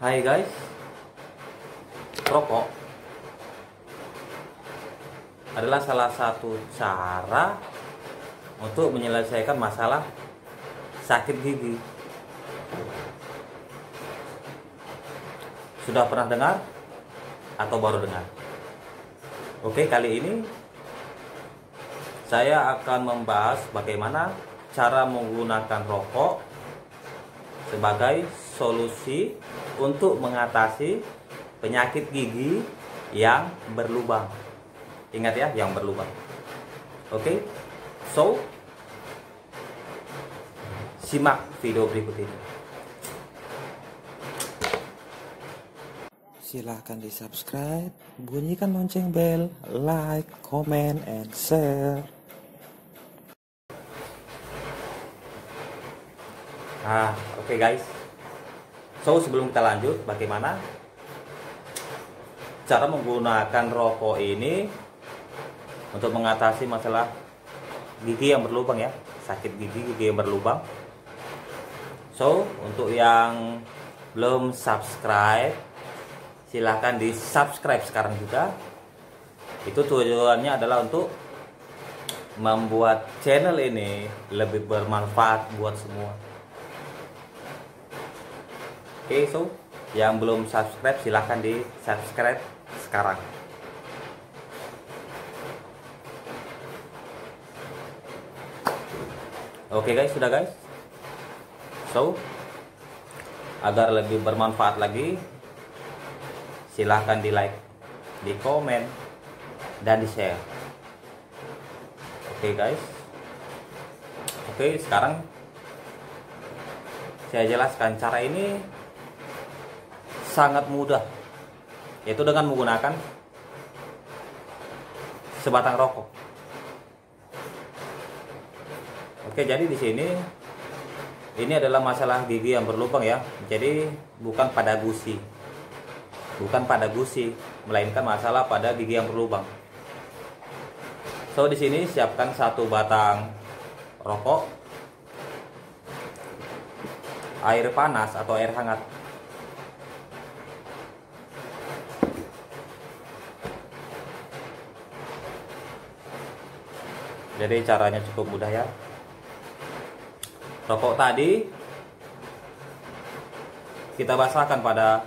Hai guys, rokok adalah salah satu cara untuk menyelesaikan masalah sakit gigi. Sudah pernah dengar atau baru dengar? Oke, kali ini saya akan membahas bagaimana cara menggunakan rokok sebagai solusi untuk mengatasi penyakit gigi yang berlubang. Ingat ya, yang berlubang. Oke, so simak video berikut ini. Silahkan di subscribe, bunyikan lonceng bel, like, comment, and share. Oke guys. So sebelum kita lanjut, bagaimana cara menggunakan rokok ini untuk mengatasi masalah gigi yang berlubang ya, sakit gigi yang berlubang. So untuk yang belum subscribe, silahkan di subscribe sekarang juga. Itu tujuannya adalah untuk membuat channel ini lebih bermanfaat buat semua. Oke, so yang belum subscribe silahkan di subscribe sekarang. Oke guys, sudah guys. So agar lebih bermanfaat lagi, silahkan di like, di komen, dan di share. Oke guys. Oke, sekarang saya jelaskan cara ini sangat mudah, yaitu dengan menggunakan sebatang rokok. Oke, jadi di sini ini adalah masalah gigi yang berlubang ya. Jadi bukan pada gusi, melainkan masalah pada gigi yang berlubang. So di sini siapkan satu batang rokok, air panas atau air hangat. Jadi caranya cukup mudah ya. Rokok tadi kita basahkan pada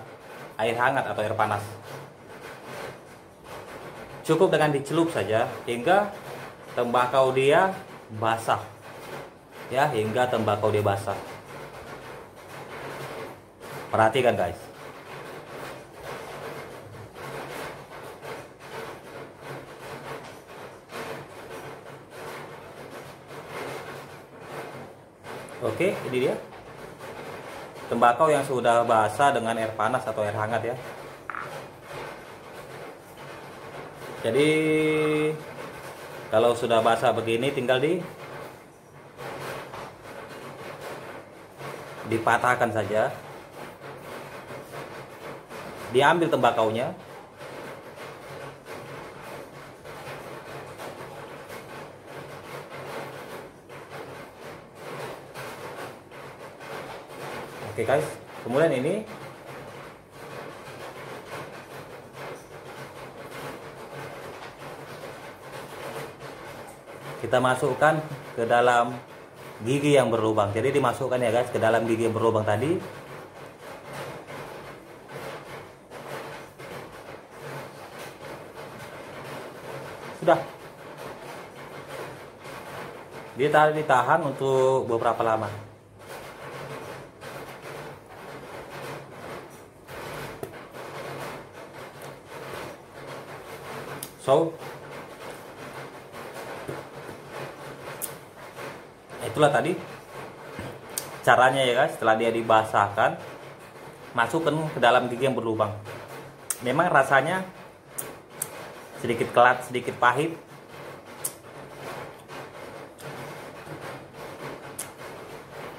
air hangat atau air panas. Cukup dengan dicelup saja hingga tembakau dia basah. Ya, hingga tembakau dia basah. Perhatikan guys. Oke, ini dia tembakau yang sudah basah dengan air panas atau air hangat ya. Jadi kalau sudah basah begini tinggal dipatahkan saja. Diambil tembakaunya. Oke guys, kemudian ini kita masukkan ke dalam gigi yang berlubang. Jadi dimasukkan ya guys ke dalam gigi yang berlubang tadi. Sudah. Dia ditahan untuk beberapa lama. So itulah tadi caranya ya guys. Setelah dia dibasahkan, masukkan ke dalam gigi yang berlubang. Memang rasanya sedikit kelat, sedikit pahit.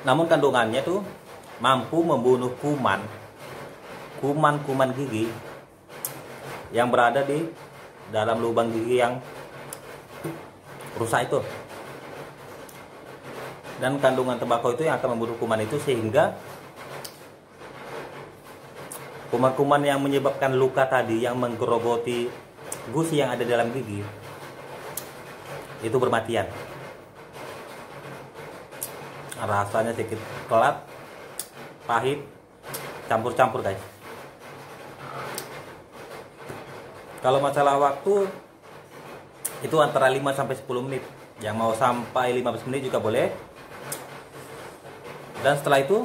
Namun kandungannya tuh mampu membunuh kuman gigi yang berada di dalam lubang gigi yang rusak itu. Dan kandungan tembakau itu yang akan membunuh kuman itu, sehingga kuman-kuman yang menyebabkan luka tadi yang menggerogoti gusi yang ada dalam gigi itu bermatian. Rasanya sedikit kelat, pahit, campur-campur guys. Kalau masalah waktu itu antara 5 sampai 10 menit. Yang mau sampai 15 menit juga boleh. Dan setelah itu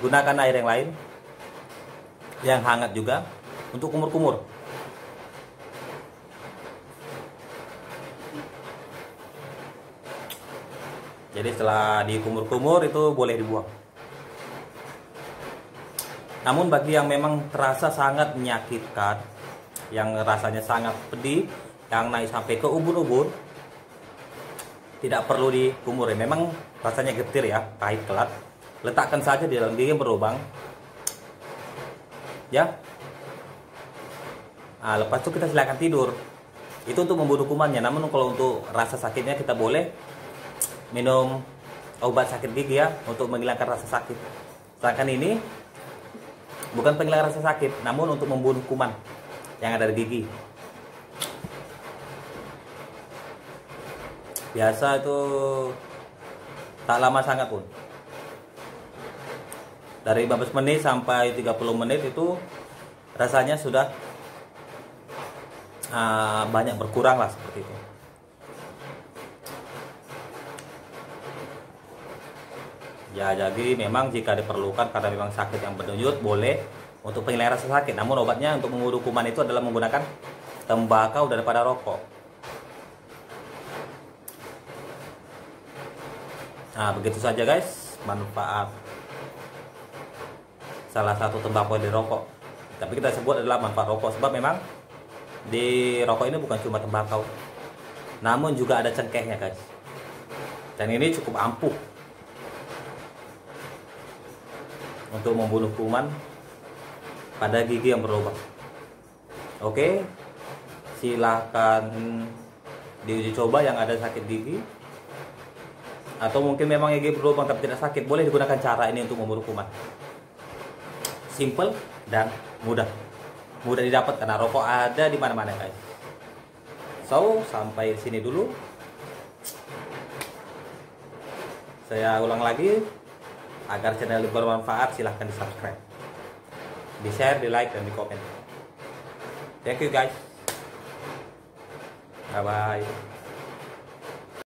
gunakan air yang lain yang hangat juga untuk kumur-kumur. Jadi setelah dikumur-kumur itu boleh dibuang. Namun bagi yang memang terasa sangat menyakitkan, yang rasanya sangat pedih, yang naik sampai ke ubun-ubun, tidak perlu dikumur. Memang rasanya getir ya, pahit kelat. Letakkan saja di dalam gigi yang berlubang. Ya. Nah, lepas itu kita silakan tidur. Itu untuk membunuh kumannya. Namun kalau untuk rasa sakitnya kita boleh minum obat sakit gigi ya, untuk menghilangkan rasa sakit. Sedangkan ini bukan penghilang rasa sakit, namun untuk membunuh kuman yang ada di gigi. Biasa itu tak lama sangat pun. Dari 15 menit sampai 30 menit itu rasanya sudah banyak berkurang lah seperti itu. Ya, jadi memang jika diperlukan karena memang sakit yang berdenyut boleh untuk penghilangan rasa sakit. Namun obatnya untuk membunuh kuman itu adalah menggunakan tembakau daripada rokok. Nah, begitu saja guys manfaat salah satu tembakau dari rokok. Tapi kita sebut adalah manfaat rokok sebab memang di rokok ini bukan cuma tembakau, namun juga ada cengkehnya guys. Dan ini cukup ampuh untuk membunuh kuman pada gigi yang berlubang. Oke, silahkan diuji coba yang ada sakit gigi, atau mungkin memang gigi berlubang tapi tidak sakit, boleh digunakan cara ini untuk membunuh kuman. Simple dan mudah didapat karena rokok ada di mana-mana guys. So, sampai sini dulu. Saya ulang lagi, agar channel ini bermanfaat silahkan di subscribe, di share, di like, dan di komen. Thank you guys. Bye bye.